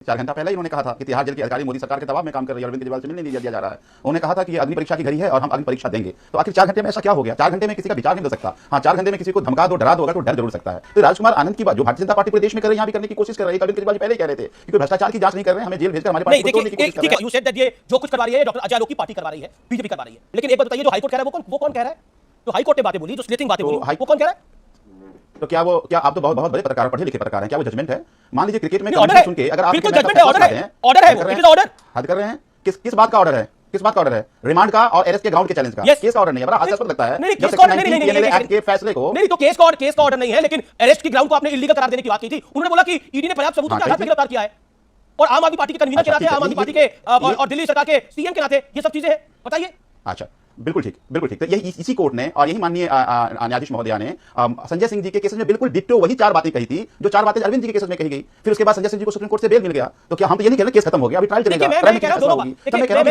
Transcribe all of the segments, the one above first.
4 घंटा पहले ही उन्होंने कहा था कि तिहाड़ जेल के अधिकारी मोदी सरकार के दबाव में काम कर रही है, अरविंद केजरीवाल से मिलने नहीं दिया जा रहा है। उन्होंने कहा था कि अग्नि परीक्षा की घड़ी है और हम अग्नि परीक्षा देंगे। तो आखिर 4 घंटे में ऐसा क्या हो गया? 4 घंटे में किसी का विचार नहीं बदल सकता। हाँ, 4 घंटे में किसी को धमका दो, डरा दो, तो डर जरूर सकता है। तो राजकुमार आनंद की बात जो भारतीय जनता पार्टी पूरे देश में कर रही है, यहाँ भी करने की कोशिश कर रही है। अरविंद केजरीवाल पहले कह रहे थे कि भ्रष्टाचार की जांच नहीं कर रहे हैं, हमें जेल भेजकर हमारे पार्टी को तोड़ने की कोशिश कर रहे हैं। यू सेड दैट ये जो कुछ करवा रही है डॉक्टर अजय आलोक की पार्टी करवा रही है, बीजेपी करवा रही है। लेकिन एक बात बताइए, जो हाईकोर्ट कह रहा है वो कौन कह रहा है? जो हाईकोर्ट ने बातें बोली, जो स्लिटिंग बातें बोली, वो कौन कह रहा है? तो क्या आप तो बहुत बड़े पत्रकार, पढ़े लिखे पत्रकार हैं, क्या वो जजमेंट है? मान लीजिए क्रिकेट में सुन के अगर आप बिल्कुल जजमेंट है, ऑर्डर है, ऑर्डर है, वो इट इज ऑर्डर। हद कर रहे हैं। किस बात का ऑर्डर है? किस बात का ऑर्डर है? रिमांड का और एरेस्ट के ग्राउंड के चैलेंज का। केस का ऑर्डर नहीं है। बड़ा हास्यास्पद लगता है जब सेक्शन 19 एक्ट के फैसले को नहीं, तो केस का ऑर्डर नहीं है, लेकिन अरेस्ट की ग्राउंड को आपने इल्लीगल करार देने की बात की थी। उन्होंने बोला कि ईडी ने पर्याप्त सबूतों के आधार पर गिरफ्तार किया है और आम आदमी पार्टी के कन्वीनर के नाते, आम आदमी पार्टी के और दिल्ली सरकार के सीएम के नाते ये सब चीजें हैं। बताइए। अच्छा, बिल्कुल ठीक, बिल्कुल ठीक। तो यही इसी कोर्ट ने और यही माननीय न्यायाधीश महोदया ने संजय सिंह जी के केस में बिल्कुल डिट्टो वही 4 बातें कही थी जो 4 बातें अरविंद जी के केस में कही गई। फिर उसके बाद संजय सिंह जी को सुप्रीम कोर्ट से बेल मिल गया। तो क्या हम तो ये नहीं कह रहे केस खत्म हो गया, अभी ट्रायल चलेगा, मैं कह रहा हूं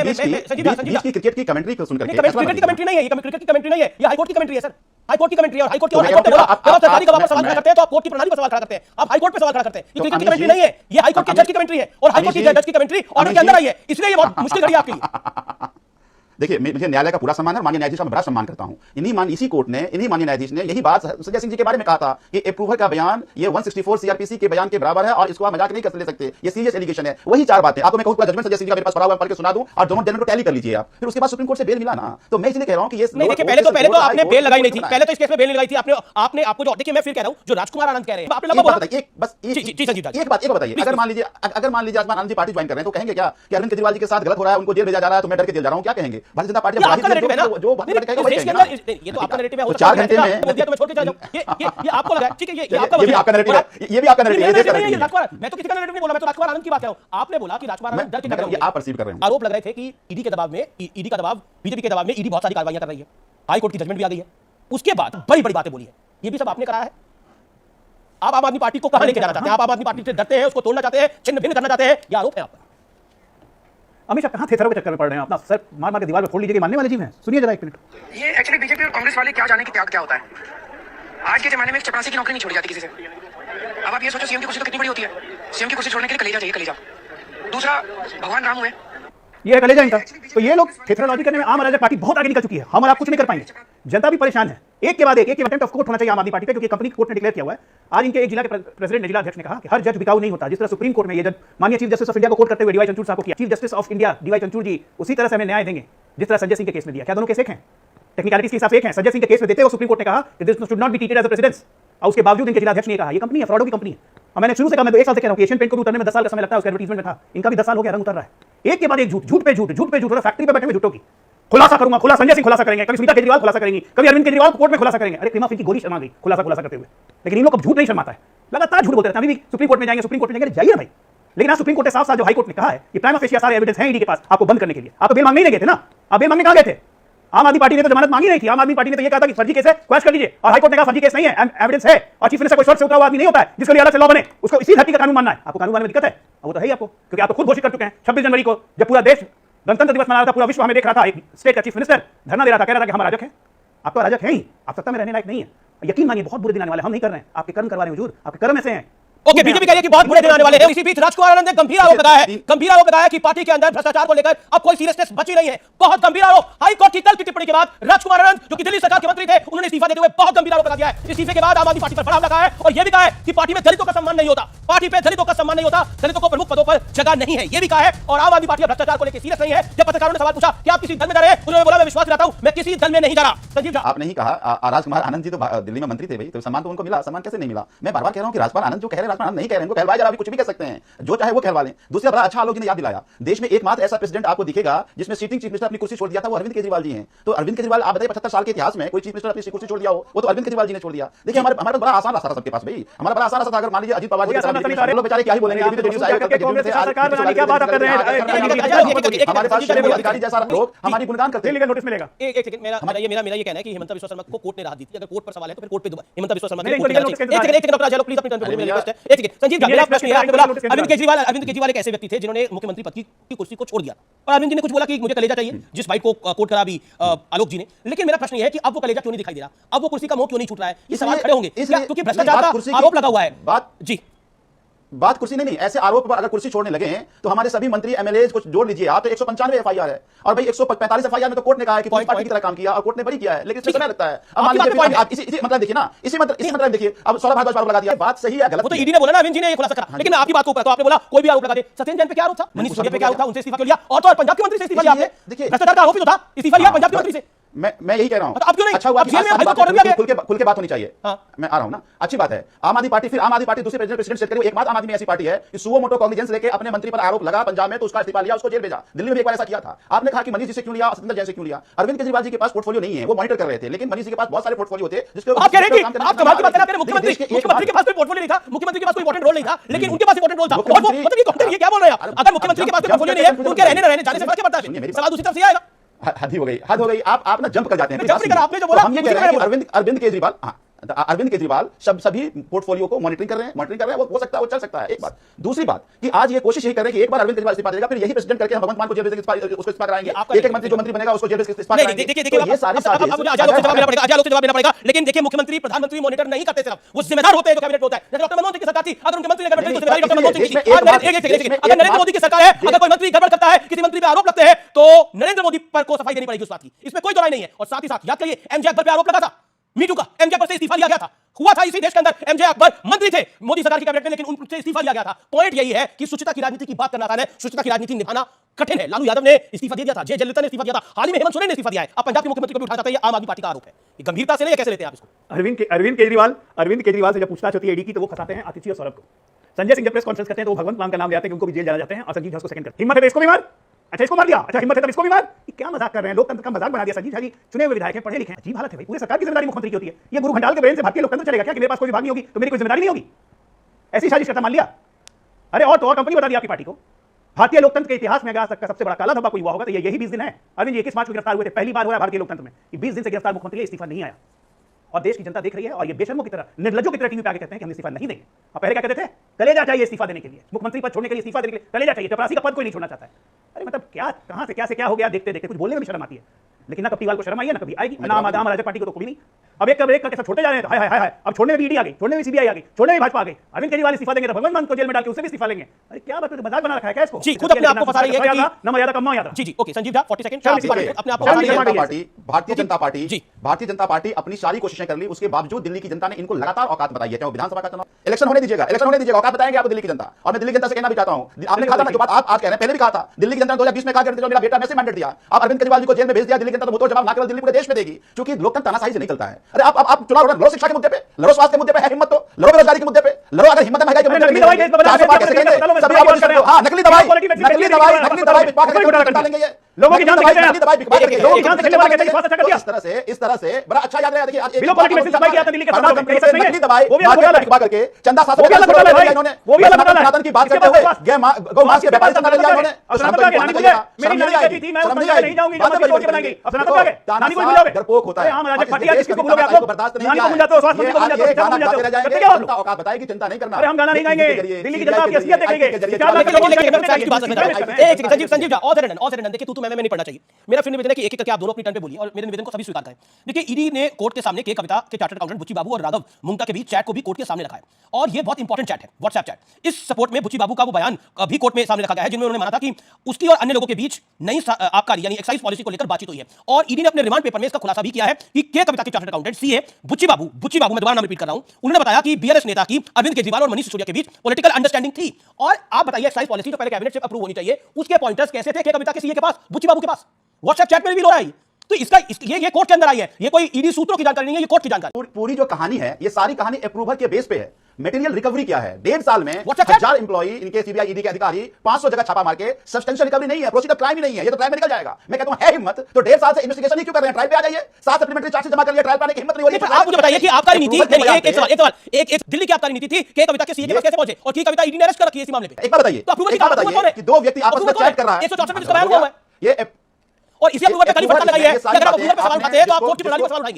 बीच की क्रिकेट की कमेंट्री सुन करके। क्रिकेट की कमेंट्री नहीं है, ये क्रिकेट की कमेंट्री नहीं है, ये हाईकोर्ट की कमेंट्री है सर। हाईकोर्ट की कमेंट्री है और हाईकोर्ट की बोला आप सरकारी गवाह पर सवाल खड़ा करते हैं तो आप कोर्ट की प्रणाली पर सवाल खड़ा करते हैं, आप हाईकोर्ट पे सवाल खड़ा करते हैं। ये क्रिकेट की कमेंट्री नहीं है, ये हाईकोर्ट के जज की कमेंट्री है और हाईकोर्ट के जज की कमेंट्री ऑर्डर के अंदर आई है, इसलिए ये बहुत मुश्किल घड़ी है आपके लिए। देखिए, मुझे न्यायालय का पूरा सम्मान है और माननीय न्यायाधीश का मैं बड़ा सम्मान करता हूं। इसी कोर्ट ने, इन्हीं माननीय न्यायाधीश ने यही बात संजय सिंह जी के बारे में कहा था कि अप्रूवर का बयान ये 164 सीआरपीसी के बयान के बराबर है और इसको आप मजाक नहीं कर ले सकते, ये सीरियस एलिगेशन है। वही 4 बातें आपको मैं कहूं, जजमेंट संजय सिंह जी का मेरे पास पड़ा हुआ है, पढ़ के सुना दूं और दोनों जनरल को टैली कर लीजिए आप। फिर उसके बाद सुप्रीम कोर्ट से बेल मिला ना, तो मैं इसलिए कह रहा हूं कि ये नहीं, देखिए पहले तो आपने बेल लगाई नहीं थी, पहले तो इस केस में बेल लगाई थी आपने आपको जो, देखिए मैं फिर कह रहा हूं, जो राजकुमार आनंद कह रहे हैं, आपने लगभग बोला एक बात बताइए, अगर मान लीजिए राजकुमार आनंद जी पार्टी ज्वाइन कर रहे हैं तो कहेंगे क्या कि अरविंद केजरीवाल जी के साथ गलत हो रहा है, उनको जेल भेजा जा रहा है, तो मैं डर के जेल जा रहा हूं, क्या कहेंगे? भारतीय जनता पार्टी जो ये तो आपका नैरेटिव है, 4 घंटे में मैं छोड़ के चला जाऊं, ये आपको लगा ठीक है, ये आपका नैरेटिव है, ये भी आपका नैरेटिव है। मैं तो किसी का नैरेटिव नहीं बोला, मैं तो राजकुमार आनंद की बात कर रहा हूं। आपने बोला कि राजकुमार आनंद डर के कर, आप परसीव कर रहे हैं, आरोप लग रहे थे कि ईडी के दबाव में, ईडी का दबाव, बीजेपी के दबाव में ईडी बहुत सारी कार्रवाइयां कर रही है, हाई कोर्ट की जजमेंट भी आ गई है। उसके बाद बड़ी बड़ी बातें बोली है, ये भी सब आपने कराया है। आप आम आदमी पार्टी को कहां लेके जाना चाहते हैं? आप आम आदमी पार्टी से डरते हैं, उसको तोड़ना चाहते हैं, छिन्न भिन्न करना चाहते हैं, ये आरोप है आप पर। अमित शाह कहां थेथरों के चक्कर में पड़ रहे हैं? अपना सर मार मार के दीवार पे फोड़ लीजिए कि मानने वाले जीव हैं। सुनिए जरा 1 मिनट। ये एक्चुअली बीजेपी और कांग्रेस वाले क्या जाने कि त्याग क्या होता है। आज के जमाने में चपरासी की नौकरी नहीं छोड़ी जाती किसी से। अब आप ये सोचो, सीएम की कुर्सी तो कितनी बड़ी होती है, सीएम की कुर्सी छोड़ने के लिए कलेजा चाहिए, कलेजा। दूसरा, भगवान राम हुए, ये है कलेजा इनका। तो ये लोग थेथरोलॉजी करने में आम अराजक पार्टी बहुत आगे निकल चुकी है, हम और आप कुछ नहीं कर पाएंगे। जनता भी परेशान है, एक के बाद एक अटेम्प्ट ऑफ कोर्ट होना चाहिए आम आदमी पार्टी पे, क्योंकि कंपनी कोर्ट ने डिक्लेयर किया हुआ है। आज इनके एक जिला के प्रेसिडेंट ने, जिला अध्यक्ष ने कहा कि हर जज बिकाऊ नहीं होता। जिस तरह सुप्रीम कोर्ट में ये जज माननीय चीफ जस्टिस ऑफ इंडिया को कोर्ट करते हुए डीवाई चंद्रचूड़ साहब को किया, chief justice of India DY Chandrachud ji उसी तरह से हमें न्याय देंगे जिस तरह संजय सिंह के केस में दिया। क्या दोनों केस एक हैं? टेक्निकलिटीज के हिसाब से एक हैं। संजय सिंह के केस में देते हुए सुप्रीम कोर्ट ने कहा कि this should not be treated as a precedence, और उसके बावजूद इनके जिला अध्यक्ष ने कहा ये कंपनी है, फ्रॉडो की कंपनी है। और मैंने शुरू से कहा, मैं तो 1 साल से कह रहा हूं कि एशियन पेंट को भी उतरने में 10 साल का समय लगता है, उसका एडवर्टाइजमेंट में था, इनका भी 10 साल हो गया, रंग उतर रहा है। एक के बाद एक झूठ, झूठ पे झूठ, झूठ पे झूठ, फैक्ट्री पे बैठे हुए झूठों की खुलासा करूंगा, खुला संजय सिंह खुलासा करेंगे, कभी सुनीता केजरीवाल खुलासा करेंगी, कभी अरविंद केजरीवाल कोर्ट में खुलासा करेंगे। अरे क्रीमा की गोली शर्मा गई खुलासा करते हुए, लेकिन इन लोग को झूठ नहीं शर्माता है, लगातार झूठ बोलते रहते हैं। अभी भी सुप्रीम कोर्ट में जाएंगे, सुप्रीम कोर्ट में जाएंगे, जाइए भाई। लेकिन आज सुप्रीम कोर्ट ने साफ साफ जो हाई कोर्ट ने कहा है कि प्राइमा फेशिया सारे एविडेंस हैं ईडी के पास आपको बंद करने के लिए। आप तो बेल मांगने ही नहीं गए थे ना, आप बेल मांगने कहां गए थे? आम आदमी पार्टी ने तो जमानत मांगी नहीं थी। आम आदमी पार्टी ने तो ये कहा था कि फर्जी केस है, क्वैश कर लीजिए, और हाईकोर्ट ने कहा फर्जी केस नहीं है, एविडेंस है। और चीफ मिनिस्टर कोई शर्त से उतरा हुआ आदमी नहीं होता है जिसके लिए अलग से लॉ बने, उसको इसी धरती का कानून मानना है। आपको कानून मानने में दिक्कत है, वो तो है ही आपको, क्योंकि आप तो खुद घोषित कर चुके हैं 26 जनवरी को, जब पूरा देश गणतंत्र दिवस मना रहा था, पूरा विश्व हमें देख रहा था, एक स्टेट का चीफ मिनिस्टर धरना दे रहा था, कह रहा था कि हम अराजक हैं। आप तो अराजक हैं ही, आप सत्ता में रहने लायक नहीं है। यकीन मानिए बहुत बुरे दिन आने वाले, हम नहीं कर रहे हैं, आपके कर्म करवा रहे हैं हुजूर, आपके कर्म ऐसे हैं। ओके, बीजेपी कह रही है कि बहुत बुरे दिन आने वाले हैं। इसी बीच राजकुमार आनंद ने गंभीर आरोप लगाया कि पार्टी के अंदर भ्रष्टाचार को लेकर अब कोई सीरियसनेस बची नहीं है। बहुत गंभीर आरोप। हाई कोर्ट की कल की टिप्पणी के बाद राजकुमार आनंद, जो कि दिल्ली सरकार के मंत्री थे, उन्होंने इस्तीफा देते हुए बहुत गंभीर आरोप लगा दिया है। इस्तीफे के बाद आम आदमी पार्टी पर बड़ा हमला है और यह भी कहा है कि पार्टी में दलितों का सम्मान नहीं होता, पार्टी पे दलितों का सम्मान नहीं होता, दलितों को प्रमुख पदों पर जगह नहीं है, यह भी कहा है। और आम आदमी पार्टी भ्रष्टाचार को लेकर सीरियस नहीं है। जब पत्रकारों ने सवाल पूछा कि आप किसी दल में जा रहे हैं, उन्होंने बोला मैं विश्वास दिलाता हूं मैं किसी दल में नहीं जा रहा। संजीव, आपने ही कहा राजकुमार आनंद जी तो दिल्ली में मंत्री थे भाई, तो सम्मान तो उनको मिला, सम्मान कैसे नहीं मिला? मैं बार-बार कह रहा हूं कि राजकुमार आनंद जो कह रहे हैं, राजकुमार आनंद नहीं कह रहे हैं, जरा भी कुछ भी कह सकते हैं, जो चाहे वो कहलवा लें। दूसरा बड़ा अच्छा आलोक जी ने याद दिलाया, देश में एकमात्र ऐसा प्रेसिडेंट आपको दिखेगा जिसमें सीटिंग चीफ मिनिस्टर अपनी कुर्सी छोड़ दिया था, वो अरविंद केजरीवाल जी हैं। तो अरविंद केजरीवाल, आप बताइए 75 साल के इतिहास में कोई चीफ मिनिस्टर अपनी कुर्सी छोड़ दिया हो, वो तो अरविंद केजरीवाल जी ने छोड़ दिया। देखिए हमारा बड़ा आसान रास्ता था सबके पास भाई, हमारा बड़ा आसान रास्ता था। अगर मान लीजिए अजीत पवार जी लोग बेचारे क्या ही बोलेंगे, सरकार बनाने की बात कर रहे हैं, हमारे पास अधिकारी जैसा लोग हमारी गुणगान करते हैं। नोटिस मिलेगा। एक सेकंड, मेरा ये कहना है कि हिमंता बिस्वा शर्मा को कोर्ट ने राहत दी थी। अगर कोर्ट पर सवाल है तो फिर कोर्ट पे हिमंता बिस्वा शर्मा एक सेकंड डॉक्टर अजय प्लीज अपनी टर्न पे बोलिए, मेरी रिक्वेस्ट है। एक सेकंड संजीव, मेरा प्रश्न है, आपने बोला अरविंद केजरीवाल एक ऐसे व्यक्ति थे जिन्होंने मुख्यमंत्री पद की कुर्सी को छोड़ दिया, और अरविंद जी ने कुछ बोला कि मुझे कलेजा चाहिए, जिस बाइट को कोर्ट करा अभी आलोक जी ने। लेकिन मेरा प्रश्न यह है कि अब वो कलेजा क्यों नहीं दिखाई दे रहा, अब वो कुर्सी का मोह क्यों नहीं छूट रहा है? ये सवाल खड़े होंगे क्योंकि भ्रष्टाचार का आरोप लगा हुआ है। बात जी बात कुर्सी नहीं, ऐसे आरोप पर अगर कुर्सी छोड़ने लगे हैं तो हमारे सभी मंत्री एमएलए को जोड़ लीजिए आप, तो 195 एफआईआर है और भाई 145 एफआईआर में तो कोर्ट ने कहा है कि पार्टी की तरह काम किया और कोर्ट ने बरी किया है, लेकिन इसमें समय लगता है। अब मान लीजिए आप इसी मतलब देखिए ना, इसी मतलब देखिए, अब सौरभ भारद्वाज पर आरोप लगा दिया, बात सही है गलत? वो तो ईडी ने बोला ना, अरविंद जी ने ये खुलासा करा, लेकिन मैं आपकी बात को तो आपने बोला कोई भी आरोप लगा दे। सत्येंद्र जैन पे क्या आरोप था? मनीष सिसोदिया पे क्या आरोप था? उनसे इस्तीफा क्यों लिया? और तो और पंजाब के मंत्री से इस्तीफा लिया आपने। देखिए भ्रष्टाचार का आरोप ही तो था, इस्तीफा लिया पंजाब के मंत्री से। मैं यही कह रहा हूं, अब क्यों नहीं? अच्छा हुआ अब कि जेल में आज हाईकोर्ट बात ऑर्डर दिया गया। खुल के बात होनी चाहिए। हाँ। मैं आ रहा हूं ना, अच्छी बात है। आम आदमी पार्टी, फिर आम आदमी पार्टी दूसरे प्रेसिडेंट सेट करी, एकमात्र आम आदमी ऐसी पार्टी है कि सुओ मोटो कॉग्निजेंस लेके अपने मंत्री पर आरोप लगा पंजाब में तो उसका इस्तीफा लिया, उसको जेल भेजा। दिल्ली में भी एक बार ऐसा किया था। आपने कहा कि मनीष जी से क्यों लिया, सत्येंद्र जैन से क्यों लिया? अरविंद केजरीवाल जी के पास पोर्टफोलियो नहीं है, वो मॉनिटर कर रहे थे, लेकिन मनीष जी के पास बहुत सारे पोर्टफोलियो थे जिसके आप कह रहे हैं कि आप कमाल की बात कर रहे हैं, मुख्यमंत्री के पास कोई पोर्टफोलियो नहीं था, मुख्यमंत्री के पास कोई इंपॉर्टेंट रोल नहीं था, लेकिन उनके पास इंपॉर्टेंट रोल था। और वो मतलब ये कौन, ये क्या बोल रहे हैं आप? अगर मुख्यमंत्री के पास कोई पोर्टफोलियो नहीं है, उनके रहने न रहने जाने से फर्क क्या पड़ता है? सवाल दूसरी तरफ से आएगा। हद ही हो गई, हद हो गई। आप ना जंप कर जाते हैं। जंप नहीं करा, आपने जो बोला हम ये कह रहे हैं कि अरविंद केजरीवाल, अरविंद केजरीवाल सभी पोर्टफोलियो को मॉनिटरिंग कर रहे हैं, वो हो सकता है, वो चल सकता है। एक बात। दूसरी बात कि आज ये कोशिश यही कर रहे हैं कि एक बार अरविंद केजरीवाल इस्तीफा देगा, फिर यही प्रेसिडेंट करके हम भगवंत मान को जेल भेज के उसको इस्तीफा कराएंगे। एक मंत्री जो मंत्री बनेगा उसको जेल भेज के इस्तीफा कराएंगे। देखिए ये सारी साजिश जवाब देना पड़ेगा, लेकिन देखिए मुख्यमंत्री प्रधानमंत्री मॉनिटर नहीं करते, सिर्फ वो जिम्मेदार होते हैं जो कैबिनेट होता है। जैसे डॉक्टर मनमोहन सिंह की सरकार थी, अगर उनके मंत्री ने गड़बड़ की तो जिम्मेदारी डॉक्टर मनमोहन सिंह की। अगर नरेंद्र मोदी की सरकार है, अगर कोई मंत्री गड़बड़ करता है, किसी मंत्री पे आरोप लगते हैं, तो नरेंद्र मोदी पर को सफाई देनी पड़ेगी उस बात की, इसमें कोई दोराई नहीं है। और साथ ही साथ याद करिए, एमजे अकबर पे आरोप लगा था, मीटू का, एमजे अकबर से इस्तीफा लिया गया था, हुआ था इसी देश के अंदर। एमजे अकबर मंत्री थे मोदी सरकार की कैबिनेट में, लेकिन उनसे इस्तीफा लिया गया था। पॉइंट यही है कि शुचिता की राजनीति की बात करना आसान है, शुचिता की राजनीति निभाना कठिन है। लालू यादव ने इस्तीफा दे दिया था, जयललिता ने इस्तीफा दिया था, हाल ही में हेमंत सोरेन ने इस्तीफा दिया है। अब पंजाब के मुख्यमंत्री को भी उठा जाता है, ये आम आदमी पार्टी का आरोप है। ये गंभीरता से नहीं, कैसे लेते हैं आप इसको? अरविंद केजरीवाल से जब पूछताछ होती है ईडी की, तो वो फंसाते हैं आतिशी और सौरभ को। संजय सिंह जब प्रेस कॉन्फ्रेंस करते हैं तो वो भगवंत मान का नाम ले आते हैं कि उनको भी जेल जाना चाहते हैं, और संजीव झा उसको सेकंड करते हैं। हिम्मत है तो इसको भी मार, अच्छा इसको मार दिया, अच्छा हिम्मत है तब इसको भी मार। ये क्या मजाक कर रहे हैं? लोकतंत्र का मजाक बना दिया। संजीव झा जी चुने हुए विधायक हैं, पढ़े लिखे हैं। अजीब हालत है भाई, पूरे सरकार की जिम्मेदारी मुख्यमंत्री की होती है। ये गुरु घंटाल के ब्रेन से भाग के लोकतंत्र चलेगा क्या कि मेरे पास कोई विभाग नहीं होगी तो मेरी कोई जिम्मेदारी नहीं होगी? ऐसी साजिश करता मान लिया। अरे और तो और कंपनी बता दी आपकी पार्टी को। भारतीय लोकतंत्र के इतिहास में अगर आज तक का सबसे बड़ा काला धब्बा कोई हुआ होगा तो यही 20 दिन है। अरविंद जी 21 मार्च को गिरफ्तार हुए थे, पहली बार हुआ भारतीय लोकतंत्र में कि 20 दिन से गिरफ्तार मुख्यमंत्री इस्तीफा नहीं आया, और देश की जनता देख रही है। और ये बेशर्मों की तरह, निर्लज्जों की तरह टीवी पे आके कहते हैं कि हम इस्तीफा नहीं देंगे। और पहले क्या कहते थे? कलेजा चाहिए इस्तीफा देने के लिए, मुख्यमंत्री पद छोड़ने के लिए, इस्तीफा देने के लिए कलेजा चाहिए। चपरासी का पद कोई नहीं छोड़ना चाहता है। अरे मतलब क्या, कहां से क्या हो गया? देखते देखते कुछ बोलने में भी शर्म आती है, लेकिन ना कप्टीवाल को शर्म आई है ना कभी आएगी, ना आम आदमी पार्टी को तो कभी नहीं। अब एक करके सब छोड़ते जा रहे हैं। हाय हाय हाय, अब छोड़ने में ईडी आ गई, छोड़ने में सीबीआई आ गई, छोड़ने में भाजपा आ गई। अरविंद केजरीवाल इस्तीफा देंगे तो भगवंत मान को जेल में डाल के उससे भी इस्तीफा लेंगे। अरे क्या बात है, मजाक बना रखा है क्या इसको? जी, खुद अपने आप को फंसा रही है कि ना मर्यादा कम याद। जी ओके, संजीव झा 40 सेकंड अपने आप को भारतीय जनता पार्टी अपनी सारी कोशिशें कर ली, उसके बावजूद दिल्ली की जनता ने इनको लगातार औकात बताई है। चाहे विधानसभा का चुनाव, इलेक्शन होने दीजिएगा, औकात बताएंगे आपको दिल्ली की जनता। और मैं दिल्ली की जनता से कहना भी चाहता हूं, आपने कहा था ना जो बात आप आज कह रहे हैं, पहले भी कहा था, दिल्ली की जनता ने 2020 में कहा कि मेरा बेटा मैंने मैंडेट दिया, आप अरविंद केजरीवाल जी को जेल में भेज दिया, दिल्ली की जनता तो जवाब ना केवल दिल्ली पूरे देश में देगी, क्योंकि लोकतंत्र तानाशाही से नहीं चलता है। अरे आप चुनाव लड़ो, शिक्षा के मुद्दे पे लड़ो, स्वास्थ्य के मुद्दे पे है हिम्मत तो लड़ो, बेरोजगारी के मुद्दे पे लड़ो, अगर हिम्मत है महंगाई के मुद्दे पे। नकली दवाई लोगों की जान इस तरह से बड़ा अच्छा याद रहा। देखिए नकली दवाई बिकवा करके चंदा शासन की बात करते हुए गौ मांस के व्यापारी चंदा ले लिया उन्होंने। डरपोक होता है, औकात बताएगी, चिंता नहीं करना। हम गाना नहीं गाएंगे, दिल्ली की जनता की असलियत देखेंगे। संजीव झा और देखिए तू मैं नहीं पढ़ना चाहिए। मेरा फिर निवेदन है कि एक एक करके आप दोनों अपनी टर्न पे बोलिए और मेरे निवेदन को सभी स्वीकार करें। देखिए ईडी ने कोर्ट के सामने के कविता के चार्टर्ड अकाउंटेंट बुच्ची बाबू और राघव मुंगता के बीच चैट को भी कोर्ट के सामने रखा है, और ये बहुत इंपॉर्टेंट चैट है, व्हाट्सएप चैट। इस सपोर्ट में बुच्ची बाबू का वो बयान भी कोर्ट में सामने रखा गया है, जिनमें उन्होंने माना था कि उसकी और अन्य लोगों के बीच नई आबकारी यानी एक्साइज पॉलिसी को लेकर बातचीत हुई है। और ईडी ने अपने रिमांड पेपर में इसका खुलासा भी किया है कि के कविता के चार्टर्ड अकाउंटेंट सीए बुच्ची बाबू मैं दोबारा नाम रिपीट कर रहा हूं, उन्होंने बताया कि बीआरएस नेता की अरविंद केजरीवाल और मनीष सिसोदिया के बीच पॉलिटिकल अंडरस्टैंडिंग थी। और आप बताइए, एक्साइज पॉलिसी जो पहले कैबिनेट से अप्रूव होनी चाहिए, उसके पॉइंटर्स कैसे थे के कविता के सीए के पास, बुच्ची बाबू के पास? व्हाट्सएप चैट में भी हो रहा है। तो इसका ये कोर्ट के अंदर आई है, ये कोई ईडी सूत्रों की जानकारी नहीं है, ये कोर्ट की जानकारी। पूरी जो कहानी है, ये सारी कहानी अप्रूवल के बेस पे है। मटेरियल रिकवरी क्या है? 1.5 साल में 1000 एम्प्लॉई, इनके सीबीआई ईडी के अधिकारी 500 जगह छापा मार के सब्सटेंशियल रिकवरी नहीं है, प्रोसीजर क्राइम ही नहीं है, ये तो ट्रायल में निकल जाएगा। मैं कहता हूं है हिम्मत तो 1.5 साल से इन्वेस्टिगेशन ही क्यों कर रहे हैं? ट्रायल पे आ जाइए, 7 सप्लीमेंटरी चार्जशीट जमा कर लिया, ट्रायल पे आने की हिम्मत नहीं हो रही है। आप मुझे बताइए कि आबकारी नीति, एक दिल्ली की आबकारी नीति थी के कविता के सीए के पास कैसे पहुंचे, और की कविता ईडी ने अरेस्ट कर रखी है इस मामले पे? एक बार बताइए, तो अप्रूवल कि दो व्यक्ति आपस में चैट कर रहा है, 164 में इसका बयान हुआ है, ये और इसी अप्रूवल पे खाली फटका लगाई है कि अगर आप अप्रूवल पे सवाल उठाते हैं तो आप कोर्ट की प्रणाली पर सवाल उठाएंगे।